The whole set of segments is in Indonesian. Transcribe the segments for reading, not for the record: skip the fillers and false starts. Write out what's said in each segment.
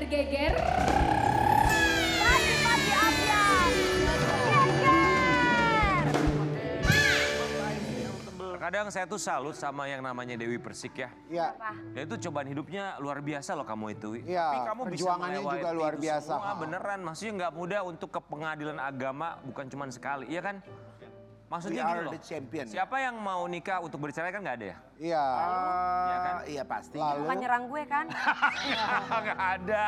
geger. Pagi-pagi Abiar. Geger. Kadang saya tuh salut sama yang namanya Dewi Persik ya. Iya. Ya itu cobaan hidupnya luar biasa loh kamu itu. Wi. Iya, Tapi kamu bisa perjuangannya melewati juga luar itu biasa. Semua, beneran, maksudnya nggak mudah untuk ke pengadilan agama bukan cuma sekali, iya kan? Maksudnya We gini are loh. the champion. Siapa yang mau nikah untuk bercerai kan nggak ada ya? Iya. Iya kan? Iya pasti. Lalu Bukan nyerang gue kan? Nggak ada.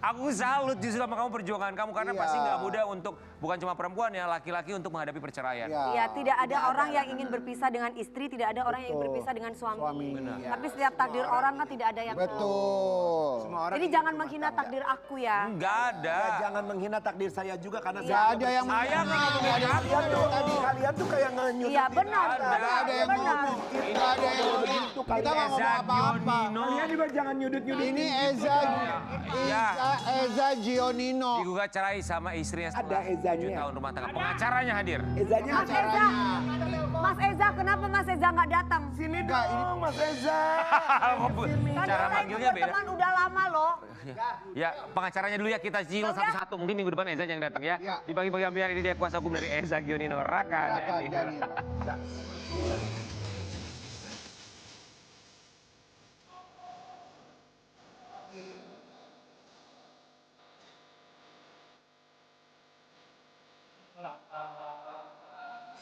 Aku salut justru sama kamu perjuangan kamu karena Iya. pasti nggak mudah untuk bukan cuma perempuan ya, laki-laki untuk menghadapi perceraian. Iya. Iya, tidak ada orang yang ingin berpisah dengan istri, tidak ada orang yang ingin Betul. berpisah dengan suami. Suami. Benar. Tapi setiap takdir orang kan tidak ada yang tahu. Betul. Semua orang Jadi ingin jangan rumah menghina tangga. takdir aku ya. Nggak ada. Ya, jangan menghina takdir saya juga karena Gak ada yang Saya nggak ngomongin Nggak ada yang kamu. ngomong tadi. kalian tuh kayak ngenyudutin. Iya benar. Nggak ada yang Benar. ngomong. Nggak ada yang ngomong. Kita nggak ngomong Eza apa-apa. Gionino. Kalian juga jangan nyudut-nyudut. Ini Eza Gionino. Digugat cerai sama istrinya setelah Ada Ezanya. 7 tahun rumah tangga. Pengacaranya hadir. Ezanya Mas Eza, Mas Eza, kenapa Mas Eza nggak datang? sini dong Mas Eza. Kan Cara kita itu manggilnya beda. berteman udah lama loh. Ya, pengacaranya dulu ya kita cil satu-satu. Mungkin minggu depan Eza yang datang ya. Ya. Di pagi-pagi Ambiar ini dia kuasa hukum dari Eza Gionino Raka. Raka Jadi. Dani.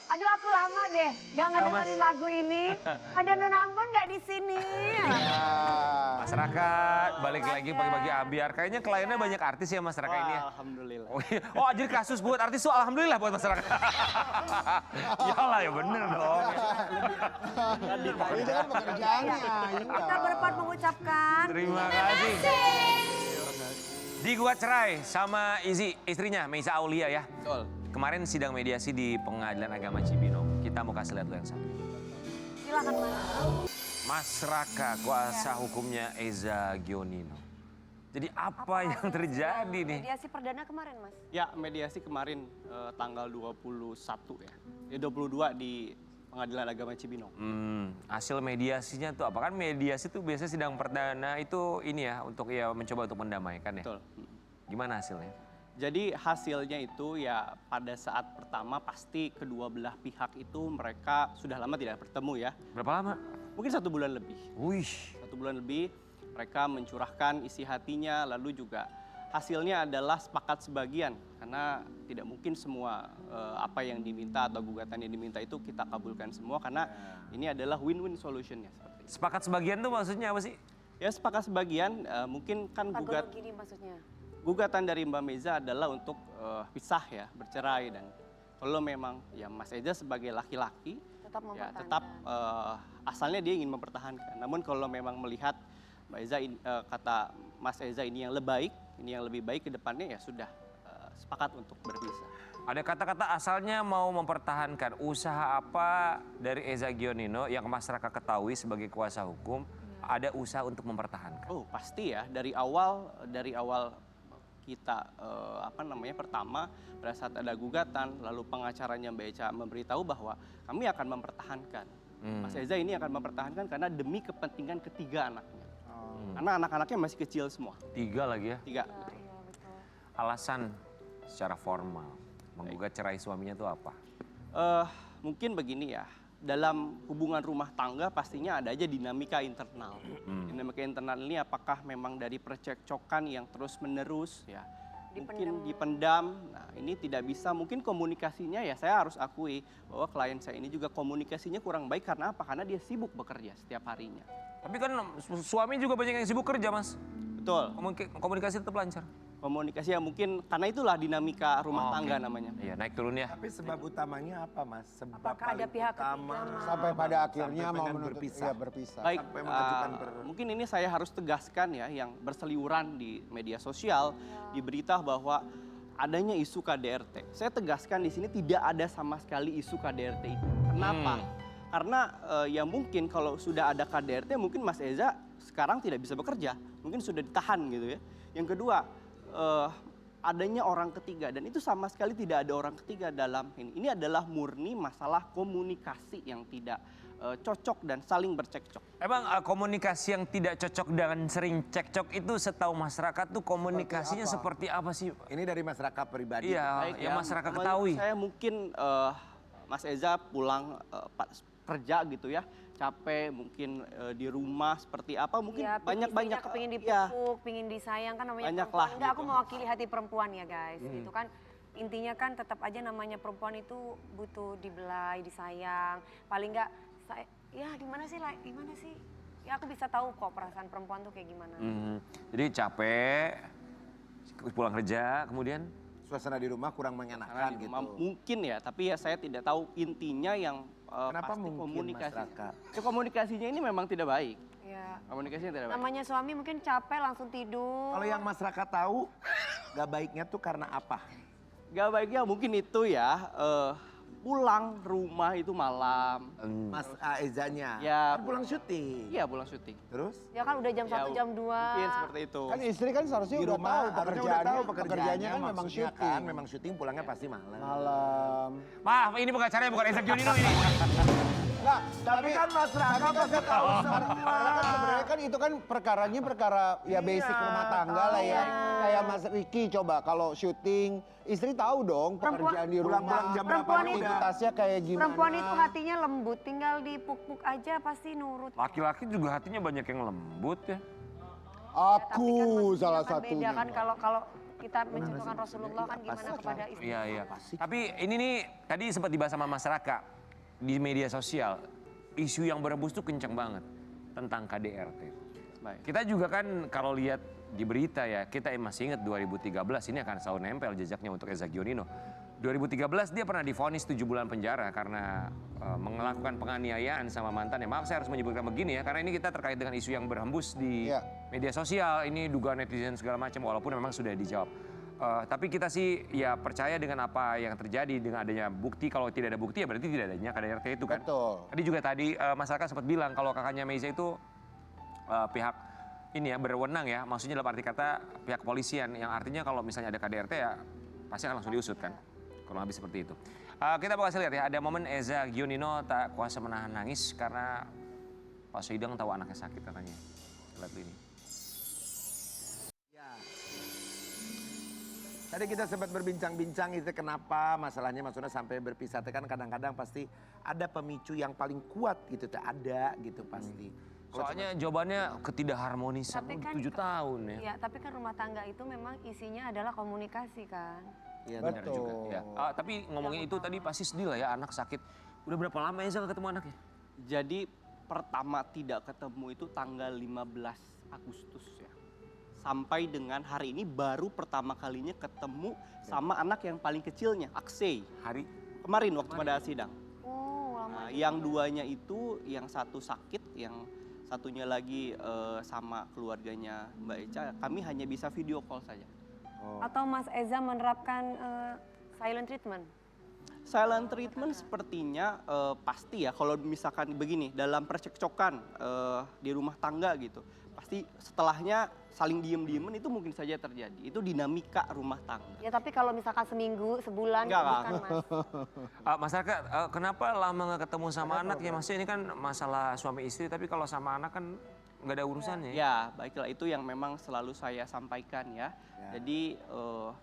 Aduh aku lama deh, gak ngedengerin lagu ini. Ada Nona Ambon nggak di sini? Masyarakat balik lagi pagi-pagi Ambiar. Kayaknya kliennya banyak artis ya masyarakat ini ya. Alhamdulillah. Oh, iya. Oh, jadi kasus buat artis tuh alhamdulillah buat masyarakat. Iyalah ya bener dong. Itu kan pekerjaannya. Kita berempat mengucapkan. Terima kasih. Digugat cerai sama istrinya Meisa Aulia ya. Betul. Kemarin sidang mediasi di Pengadilan Agama Cibinong. Kita mau kasih lihat dulu yang satu. Silakan Mas. Mas Raka, kuasa hukumnya Eza Gionino. Jadi apa yang terjadi nih? Mediasi perdana kemarin Mas. Ya, mediasi kemarin tanggal 21 ya. 22 di Pengadilan Agama Cibinong. Hasil mediasinya tuh apa? Kan mediasi tuh biasanya sidang perdana itu ini ya untuk ya mencoba untuk mendamaikan ya. Betul. Gimana hasilnya? Jadi hasilnya itu ya pada saat pertama pasti kedua belah pihak itu mereka sudah lama tidak bertemu ya. Berapa lama? Mungkin 1 bulan lebih. Wih, 1 bulan lebih mereka mencurahkan isi hatinya lalu juga hasilnya adalah sepakat sebagian karena tidak mungkin semua apa yang diminta atau gugatan yang diminta itu kita kabulkan semua karena ini adalah win-win solutionnya seperti itu. sepakat sebagian tuh maksudnya apa sih? Ya sepakat sebagian mungkin kan Pak gini maksudnya. gugatan dari Mbak Meza adalah untuk pisah ya, bercerai dan kalau memang ya Mas Eza sebagai laki-laki Tetap ya mempertahankan. tetap asalnya dia ingin mempertahankan. Namun kalau memang melihat Mbak Eza kata Mas Eza ini yang lebih baik ke depannya ya sudah sepakat untuk berpisah. Ada kata-kata asalnya mau mempertahankan. Usaha apa dari Eza Gionino yang Mas Raka ketahui sebagai kuasa hukum ada usaha untuk mempertahankan? Oh pasti ya dari awal kita pertama pada saat ada gugatan lalu pengacaranya Mbak Eca memberitahu bahwa kami akan mempertahankan. Mas Eza ini akan mempertahankan karena demi kepentingan ketiga anaknya. Karena anak-anaknya masih kecil semua. 3 lagi ya. 3. Iya betul. Alasan secara formal menggugat cerai suaminya itu apa? Mungkin begini ya, dalam hubungan rumah tangga pastinya ada aja dinamika internal. Dinamika internal ini apakah memang dari percekcokan yang terus menerus ya, mungkin dipendam. Nah ini tidak bisa, mungkin komunikasinya ya saya harus akui bahwa klien saya ini juga komunikasinya kurang baik karena apa? Karena dia sibuk bekerja setiap harinya. Tapi kan suami juga banyak yang sibuk kerja Mas. Betul, Komunikasi tetap lancar. komunikasi ya mungkin karena itulah dinamika rumah tangga namanya. Iya naik turun ya. Tapi sebab utamanya apa Mas? Sebab Apakah ada paling pihak utama ketiga, Mas? Sampai pada akhirnya Sampai mau pengen menuntut berpisah. ya berpisah. Baik, Sampai mengajukan mungkin ini saya harus tegaskan ya yang berseliweran di media sosial, di berita bahwa adanya isu KDRT. Saya tegaskan di sini tidak ada sama sekali isu KDRT itu. Kenapa? Karena ya mungkin kalau sudah ada KDRT mungkin Mas Eza sekarang tidak bisa bekerja, mungkin sudah ditahan gitu ya. Yang kedua, adanya orang ketiga, dan itu sama sekali tidak ada orang ketiga dalam ini. Ini adalah murni masalah komunikasi yang tidak cocok dan saling bercekcok. Emang komunikasi yang tidak cocok dan sering cekcok itu setahu masyarakat tuh komunikasinya seperti apa sih? Ini dari masyarakat pribadi. Iya, Baik yang ya, masyarakat menurut ketahui. Saya mungkin Mas Eza pulang kerja gitu ya, capek mungkin di rumah seperti apa, mungkin Ya, banyak-banyak kepingin ya, dipupuk, pingin disayang kan namanya Banyak perempuan. lah Enggak, aku gitu. mewakili hati perempuan ya guys. Itu kan intinya kan tetap aja namanya perempuan itu butuh dibelai, disayang. Paling enggak ya gimana sih? Ya aku bisa tahu kok perasaan perempuan tuh kayak gimana. Jadi capek, pulang kerja, kemudian Suasana di rumah kurang karena mengenakan di gitu. rumah mungkin ya, tapi ya saya tidak tahu intinya yang Kenapa pasti mungkin, komunikasi. Mas Raka? Ya, komunikasinya ini memang tidak baik. Ya. Komunikasinya tidak baik. Namanya suami mungkin capek langsung tidur. Kalau yang masyarakat tahu, gak baiknya tuh karena apa? Gak baiknya mungkin itu ya, pulang rumah itu malam. Mas Ezanya, Ya, kan pulang syuting. Iya, pulang syuting. Terus? Ya kan udah jam 1, jam 2. Mungkin seperti itu. Kan istri kan seharusnya Di udah rumah tahu harusnya pekerjaannya, udah tahu pekerjaannya kan memang maksudnya syuting. kan memang syuting pulangnya pasti malam. Malam. maaf ini pengacaranya bukan Eza Gionino ini. Enggak, Tapi kan Mas Raka pasti tahu karena kan sebenarnya kan itu kan perkaranya perkara ya basic rumah tangga lah ya. Kayak Mas Riki coba kalau syuting, istri tahu dong pekerjaan di rumah. Pulang-pulang jam berapa Perempuan itu- aktivitasnya kayak gimana. Perempuan itu hatinya lembut, tinggal dipuk-puk aja pasti nurut. Laki-laki juga hatinya banyak yang lembut ya. Aku Tapi kan salah maksudnya kan satunya. beda kan kalau kita mencontohkan Rasulullah kan gimana kepada istri. Iya, iya. Tapi ini nih tadi sempat dibahas sama masyarakat di media sosial. Isu yang berebus tuh kencang banget tentang KDRT. Baik. Kita juga kan kalau lihat di berita ya, kita masih ingat 2013 ini akan selalu nempel jejaknya untuk Eza Gionino. 2013 dia pernah divonis 7 bulan penjara karena melakukan penganiayaan sama mantannya. Maaf saya harus menyebutkan begini ya, karena ini kita terkait dengan isu yang berhembus di Iya. media sosial. Ini dugaan netizen segala macam walaupun memang sudah dijawab. Tapi kita sih ya percaya dengan apa yang terjadi dengan adanya bukti. Kalau tidak ada bukti ya berarti tidak adanya KDRT itu kan. Betul. Tadi juga masyarakat sempat bilang kalau kakaknya Meiza itu pihak ini ya berwenang ya, maksudnya dalam arti kata pihak kepolisian yang artinya kalau misalnya ada KDRT ya pasti akan langsung diusut kan. Kurang lebih seperti itu. Kita bakal lihat ya, ada momen Eza Gionino tak kuasa menahan nangis karena Pak Sohidang tahu anaknya sakit katanya. Lihat ini. Tadi kita sempat berbincang-bincang itu kenapa masalahnya maksudnya sampai berpisah. Kan kadang-kadang pasti ada pemicu yang paling kuat gitu, ada gitu pasti. Soalnya jawabannya ketidakharmonisan Tapi kan 7 tahun ya. Iya, tapi kan rumah tangga itu memang isinya adalah komunikasi kan. Iya, Benar Betul. juga. Ya. Tapi ngomongin itu tadi pasti sedih lah ya, anak sakit. Udah berapa lama Eza gak ketemu anaknya? Jadi pertama tidak ketemu itu tanggal 15 Agustus ya. Sampai dengan hari ini baru pertama kalinya ketemu sama anak yang paling kecilnya, Aksei. Hari? Kemarin waktu pada sidang. Oh, lama. Nah, yang duanya itu, yang satu sakit, yang satunya lagi sama keluarganya Mbak Eca. Kami hanya bisa video call saja. Atau Mas Eza menerapkan silent treatment? Silent treatment sepertinya pasti ya, kalau misalkan begini, dalam percekcokan di rumah tangga gitu, pasti setelahnya saling diem-diemen itu mungkin saja terjadi. Itu dinamika rumah tangga. Ya tapi kalau misalkan seminggu, sebulan, Enggak, bukan Mas. Masyarakat, kenapa lama nggak ketemu sama anak ya? Maksudnya ini kan masalah suami istri, tapi kalau sama anak kan nggak ada urusannya. Ya, baiklah, itu yang memang selalu saya sampaikan ya. Jadi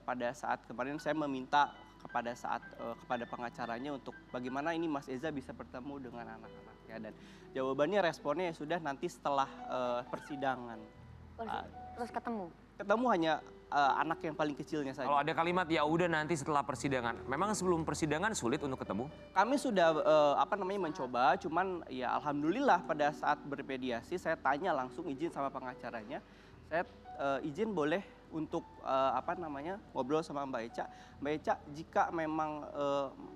pada saat kemarin saya meminta kepada pengacaranya untuk bagaimana ini Mas Eza bisa bertemu dengan anak-anaknya, dan jawabannya responnya ya sudah nanti setelah persidangan. Terus ketemu? Ketemu hanya anak yang paling kecilnya saja. Kalau ada kalimat ya udah nanti setelah persidangan. Memang sebelum persidangan sulit untuk ketemu? Kami sudah mencoba, cuman ya alhamdulillah pada saat bermediasi saya tanya langsung izin sama pengacaranya. Saya izin boleh untuk ngobrol sama Mbak Eca. Mbak Eca, jika memang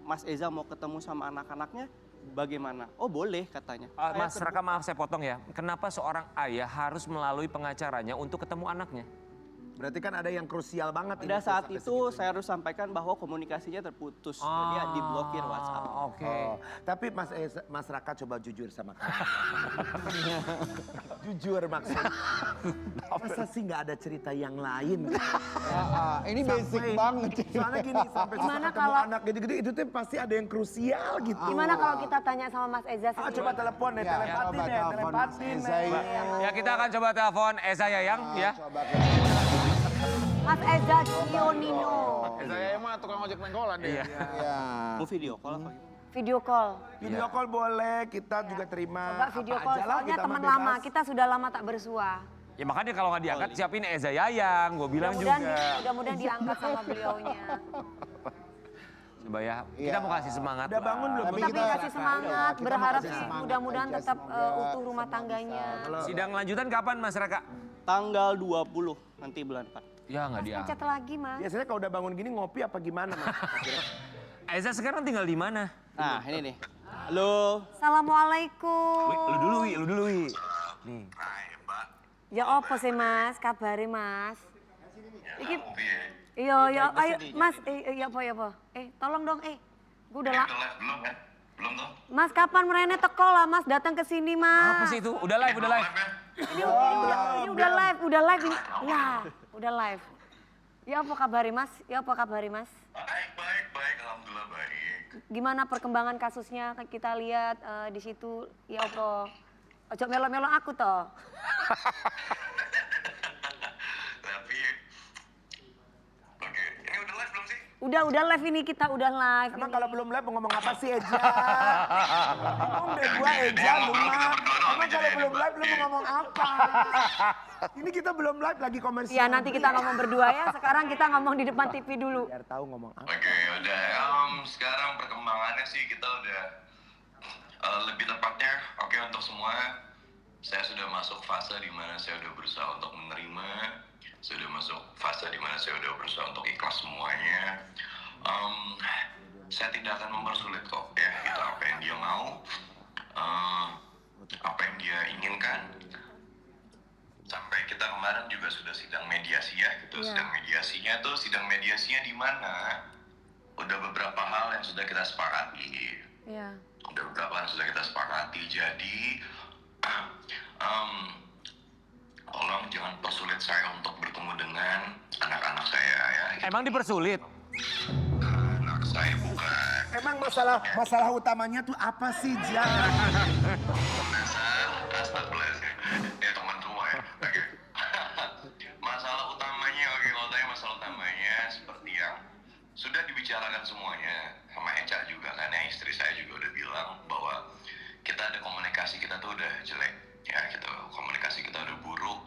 Mas Eza mau ketemu sama anak-anaknya, bagaimana? Oh boleh katanya. Mas Raka, maaf saya potong ya. Kenapa seorang ayah harus melalui pengacaranya untuk ketemu anaknya? Berarti kan ada yang krusial banget. Pada ini saat sampai itu segitu. saya harus sampaikan bahwa komunikasinya terputus. Jadi ya diblokir WhatsApp. Oke. Oh, tapi Mas Raka coba jujur sama kamu. Jujur maksudnya. Masa sih nggak ada cerita yang lain? Ini basic banget. Soalnya gini, sampai susah Gimana ketemu kalau- anak gede-gede itu tuh pasti ada yang krusial gitu. Gimana kalau kita tanya sama Mas Eza Ah, sendiri? coba telepon deh, Ya, telepatin coba deh, telepon Mas telepatin Eza deh. yuk. Ya kita akan coba telepon Eza Yayang ya. Coba Mas Eza Gionino. Saya mah tukang ojek pengkolan deh. Iya. ya. Mau video call apa gimana? Video call. Video call boleh, kita juga terima. Coba video apa call, aja lah, soalnya kita mah teman bebas. lama, kita sudah lama tak bersua. Ya makanya kalau nggak diangkat siapin Eza Yayang, gue bilang Mudah-mudahan juga. mudah-mudahan diangkat sama beliaunya. Coba ya, kita mau kasih semangat. Udah bangun belum? Tapi Tapi kita- kasih semangat, kita mau berharap kasih sih semangat mudah-mudahan aja tetap semoga utuh rumah tangganya. Sidang lanjutan kapan Mas Raka? Tanggal 20 nanti bulan 4. Ya nggak diangkat. Chat lagi, Mas. Biasanya kalau udah bangun gini ngopi apa gimana, Mas? Eza sekarang tinggal di mana? Nah ini nih. Halo. Assalamualaikum. Lu dulu Wi. Nih. Ya apa sih, Mas? Kabare, Mas? Iki Iya, ayo Mas, ya apa? Tolong dong, Gue udah Belum kan? Belum tuh? Mas, kapan merene teko lah, Mas? Datang ke sini, Mas. Apa sih itu? Udah live. Ini udah live ini. Ya, udah live. Ya apa kabari, Mas? Baik, alhamdulillah baik. Gimana perkembangan kasusnya? Kita lihat di situ, ya apa? Ojo melo-melo aku toh. Tapi, oke, ini udah live belum sih? Udah live ini, kita udah live. Emang ini. kalau belum live mau ngomong apa sih, Eja? Ngomong deh gua, Eja, lu mah. Emang kalau belum live lu mau ngomong apa? Ini kita belum live lagi komersial. Ya nanti kita ngomong berdua ya. Sekarang kita ngomong di depan TV dulu. Biar tahu ngomong apa. Oke, udah. Sekarang perkembangannya sih kita udah lebih tepatnya, oke untuk semua. Saya sudah masuk fase di mana saya udah berusaha untuk menerima. Saya udah masuk fase di mana saya udah berusaha untuk ikhlas semuanya. Saya tidak akan mempersulit kok ya. Itu apa yang dia mau, apa yang dia inginkan. Sampai kita kemarin juga sudah sidang mediasi ya gitu. Iya. Sidang mediasinya di mana udah beberapa hal yang sudah kita sepakati. Iya. Udah beberapa hal yang sudah kita sepakati. Jadi tolong jangan persulit saya untuk bertemu dengan anak-anak saya ya. Emang dipersulit? Anak saya bukan. Emang masalah utamanya tuh apa sih, Ja? Astagfirullahaladzim. Ya teman semua ya. Oke. Masalah utamanya, oke kalau tanya masalah utamanya seperti yang sudah dibicarakan semuanya sama Eca juga kan ya, istri saya juga udah bilang bahwa kita ada komunikasi kita tuh udah jelek ya gitu, komunikasi kita udah buruk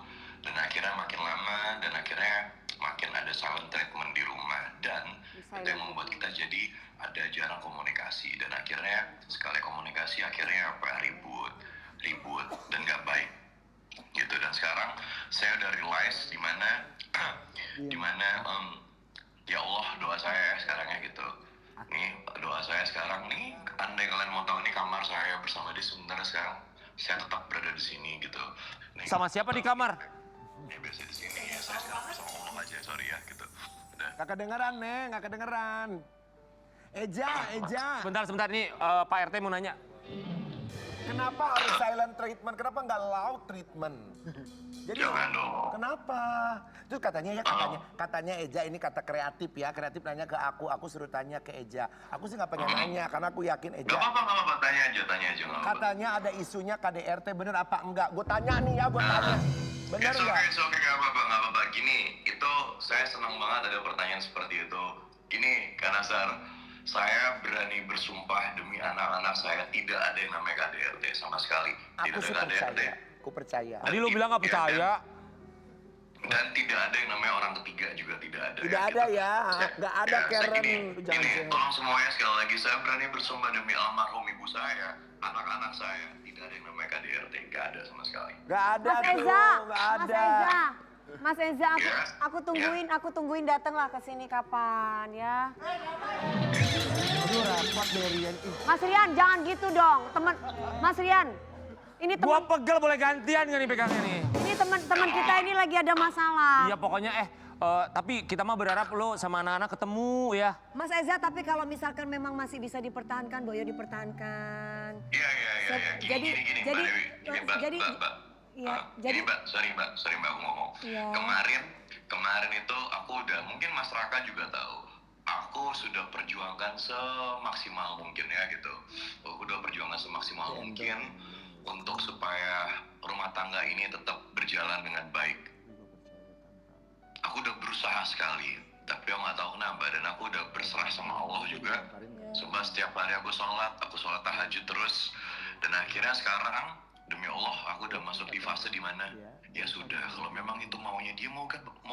dan akhirnya makin lama dan akhirnya makin ada silent treatment di rumah dan itu yang membuat kita jadi ada jarang komunikasi dan akhirnya sekali komunikasi akhirnya apa ribut dan gak baik gitu. Dan sekarang saya udah realize di mana ya Allah doa saya sekarang ya gitu. Nih doa saya sekarang nih, andai kalian mau tahu nih kamar saya bersama dia sebenarnya sekarang saya tetap berada di sini gitu. Nih, Sama siapa di kamar? ya biasa di sini ya, saya sekarang bersama Allah aja, sorry ya gitu. Udah. Gak kedengeran, Neng, gak kedengeran. Eja. Sebentar nih Pak RT mau nanya. Kenapa harus silent treatment? Kenapa nggak loud treatment? Jadi Jangan dong. kenapa? Terus katanya Eja ini kata kreatif ya, kreatif nanya ke aku suruh tanya ke Eja. Aku sih nggak pengen nanya karena aku yakin Gak Eja. apa-apa, tanya aja nggak apa-apa. Katanya ada isunya KDRT, bener apa enggak? Gue tanya nih ya, gue tanya. Bener nggak? It's okay, gak apa-apa. Gini, itu saya senang banget ada pertanyaan seperti itu. Gini, Kak Nasar, saya berani bersumpah demi anak-anak saya tidak ada yang namanya KDRT sama sekali. Aku Tidak sih ada KDRT. percaya. Aku percaya. Tadi lu bilang nggak percaya. Dan tidak ada yang namanya orang ketiga juga tidak ada. Tidak ada ya, nggak ada Karen. Gini, Jangan. tolong semuanya sekali lagi, saya berani bersumpah demi almarhum ibu saya, anak-anak saya, tidak ada yang namanya KDRT, nggak ada sama sekali. Nggak ada Mas tuh, Eza, nggak Mas ada. Eza. Mas Eza, Yes. aku tungguin datanglah ke sini kapan ya. Aduh repot deh Rian. Mas Rian, jangan gitu dong. Mas Rian. Ini Gua teman pegel boleh gantian gak nih pegangnya nih? ini teman kita ini lagi ada masalah. Iya pokoknya Tapi kita mah berharap lo sama anak-anak ketemu ya. Mas Eza, tapi kalau misalkan memang masih bisa dipertahankan, Boyo dipertahankan. Iya. Jadi, Mbak Dewi. Gini, Mbak. Iya, Gini, Mbak. Sorry, Mbak. Aku ngomong. Iya. Kemarin itu aku udah, mungkin Mas Raka juga tahu. Aku sudah perjuangkan semaksimal mungkin ya gitu. Aku udah perjuangkan semaksimal mungkin untuk supaya rumah tangga ini tetap berjalan dengan baik. Aku udah berusaha sekali, tapi aku nggak tahu kenapa, dan aku udah berserah sama Allah juga. Sebab setiap hari aku sholat tahajud terus, dan akhirnya sekarang demi Allah aku udah masuk di fase dimana ya sudah, kalau memang itu maunya dia, mau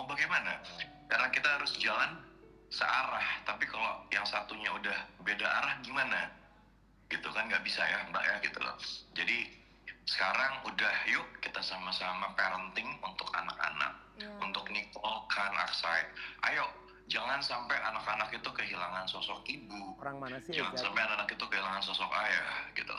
bagaimana? Karena kita harus jalan searah, tapi kalau yang satunya udah beda arah gimana? Gitu kan nggak bisa ya Mbak ya gitu loh. Jadi sekarang udah yuk kita sama-sama parenting untuk anak-anak, untuk Nicole, Khan, Aksai. Ayo, jangan sampai anak-anak itu kehilangan sosok ibu. Orang mana sih? Jangan sampai anak-anak itu kehilangan sosok ayah gitu.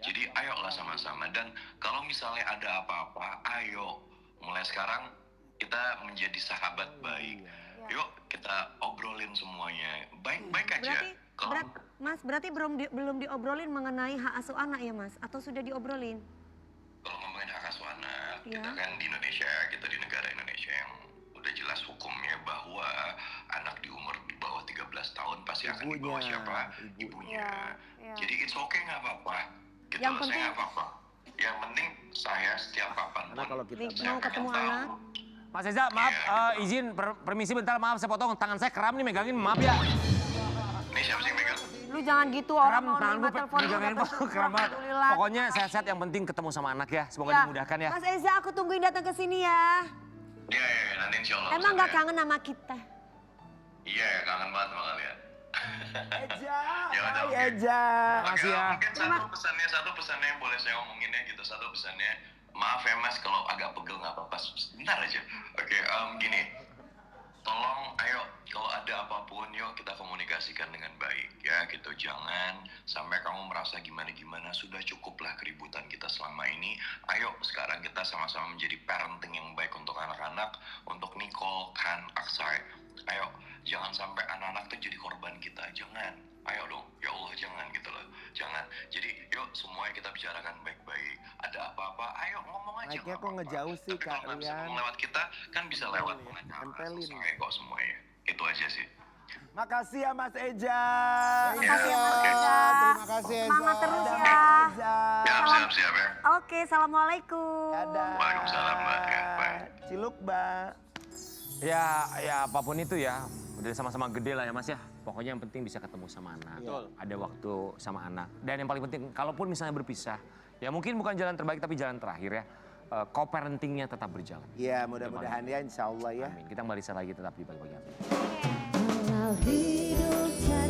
Jadi ayolah sama-sama, dan kalau misalnya ada apa-apa, ayo mulai sekarang kita menjadi sahabat baik. Yuk kita obrolin semuanya, baik-baik aja. Mas, berarti belum diobrolin mengenai hak asuh anak ya Mas? Atau sudah diobrolin? Kalau ngomongin hak asuh anak, Ya. kita kan di Indonesia, kita di negara Indonesia yang udah jelas hukumnya bahwa anak di umur di bawah 13 tahun pasti akan dibawa siapa? Ibunya. Ya. Jadi it's okay, nggak apa-apa. Gitu Yang loh, saya nggak apa-apa. Yang penting saya setiap kapan Karena kalau kita Mau ketemu anak? Mas Eza, maaf, izin permisi bentar, maaf saya potong, tangan saya kram nih megangin, maaf ya. Ini siapa sih yang megang? Lu jangan gitu, Kram, orang mau tangan nerima gue telepon megangin udah bersyukur, kram banget. alhamdulillah. Pokoknya sehat-sehat, yang penting ketemu sama anak ya, semoga Ya. dimudahkan ya. Mas Eza, aku tungguin datang ke sini ya. Iya, nanti insya Allah. Emang kesana gak ya. kangen sama kita? Iya, kangen banget sama kalian. Eja, Ya udah, hai oke. Eja. Makasih ya. Mungkin satu pesannya yang boleh saya omongin ya gitu, satu pesannya. Maaf ya Mas kalau agak pegel, nggak apa-apa, sebentar aja. Oke, gini. Tolong, ayo, kalau ada apapun, yuk kita komunikasikan dengan baik ya gitu. Jangan sampai kamu merasa gimana-gimana, sudah cukuplah keributan kita selama ini. Ayo, sekarang kita sama-sama menjadi parenting yang baik untuk anak-anak, untuk Nicole, Khan, Aksai. Ayo, jangan sampai anak-anak tuh jadi korban kita, jangan. Ayo dong, ya Allah jangan gitu loh, jangan. Jadi yuk semuanya kita bicarakan baik-baik. Ada apa-apa, ayo ngomong aja. Naiknya nggak kok apa-apa. ngejauh sih, Tapi kalau nggak bisa Kak ngomong Rian. lewat kita, kan bisa lewat pengacara. tempelin. Selesai kok semuanya. Itu aja sih. Makasih ya Mas Eja. Makasih ya Mas oke. Eza. Terima kasih, Eza. Semangat terus Dadah, ya. Mas Eja. Siap ya. Oke, assalamualaikum. Dadah. Waalaikumsalam, Mbak. Ya, bye. Ciluk, Mbak. Ya apapun itu ya, udah sama-sama gede lah ya Mas ya. Pokoknya yang penting bisa ketemu sama anak, Betul. ada waktu sama anak. Dan yang paling penting, kalaupun misalnya berpisah, ya mungkin bukan jalan terbaik tapi jalan terakhir ya. Co-parentingnya tetap berjalan. Iya, mudah-mudahan ya, insya Allah ya. Amin. Kita kembali lagi tetap di Pagi-Pagi Api. Walau hidup tak